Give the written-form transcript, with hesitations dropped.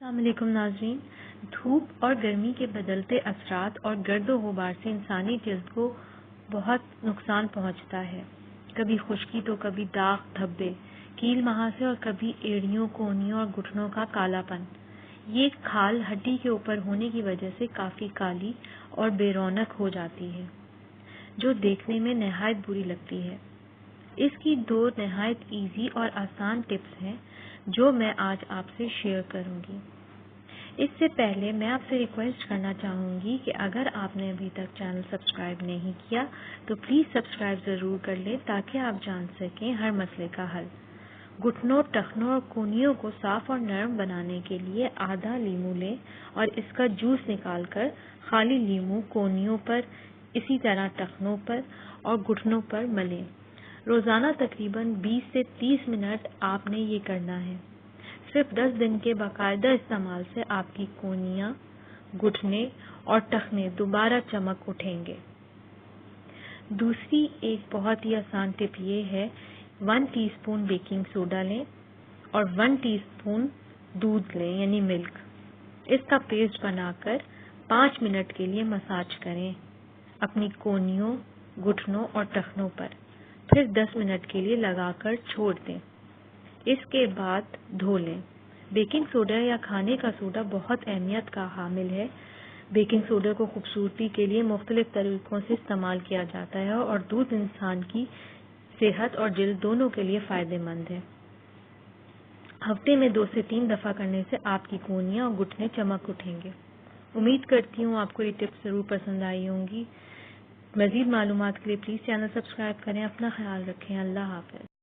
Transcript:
السلام علیکم ناظرین. دھوپ اور گرمی کے بدلتے اثرات اور گرد و غبار سے انسانی جلد کو بہت نقصان پہنچتا ہے. کبھی خشکی تو کبھی داغ دھبے، کیل مہاسے اور کبھی ایڑیوں، کونیوں اور گھٹنوں کا کالا پن. یہ کھال ہڈی کے اوپر ہونے کی وجہ سے کافی کالی اور بے رونق ہو جاتی ہے جو دیکھنے میں نہایت بری لگتی ہے. اس کی دو نہایت ایزی اور آسان ٹپس ہیں جو میں آج آپ سے شیئر کروں گی. اس سے پہلے میں آپ سے ریکویسٹ کرنا چاہوں گی کہ اگر آپ نے ابھی تک چینل سبسکرائب نہیں کیا تو پلیز سبسکرائب ضرور کر لیں تاکہ آپ جان سکیں ہر مسئلے کا حل. گھٹنوں، ٹخنوں اور کونیوں کو صاف اور نرم بنانے کے لیے آدھا لیمو لیں اور اس کا جوس نکال کر خالی لیمو کونیوں پر، اسی طرح ٹخنوں پر اور گھٹنوں پر ملیں. روزانہ تقریباً 20 سے 30 منٹ آپ نے یہ کرنا ہے. صرف 10 دن کے باقاعدہ استعمال سے آپ کی کونیاں، گھٹنے اور ٹخنے دوبارہ چمک اٹھیں گے. دوسری ایک بہت ہی آسان ٹپ یہ ہے، 1 ٹی اسپون بیکنگ سوڈا لیں اور 1 ٹی اسپون دودھ لیں یعنی ملک. اس کا پیسٹ بنا کر 5 منٹ کے لیے مساج کریں اپنی کونیوں، گھٹنوں اور ٹخنوں پر، پھر 10 منٹ کے لیے لگا کر چھوڑ دیں. اس کے بعد دھو لیں. بیکنگ سوڈا یا کھانے کا سوڈا بہت اہمیت کا حامل ہے. بیکنگ سوڈا کو خوبصورتی کے لیے مختلف طریقوں سے استعمال کیا جاتا ہے اور دودھ انسان کی صحت اور جلد دونوں کے لیے فائدہ مند ہے. ہفتے میں 2 سے 3 دفعہ کرنے سے آپ کی کونیاں اور گھٹنے چمک اٹھیں گے. امید کرتی ہوں آپ کو یہ ٹپس ضرور پسند آئی ہوں گی. مزید معلومات کے لیے پلیز چینل سبسکرائب کریں. اپنا خیال رکھیں. اللہ حافظ.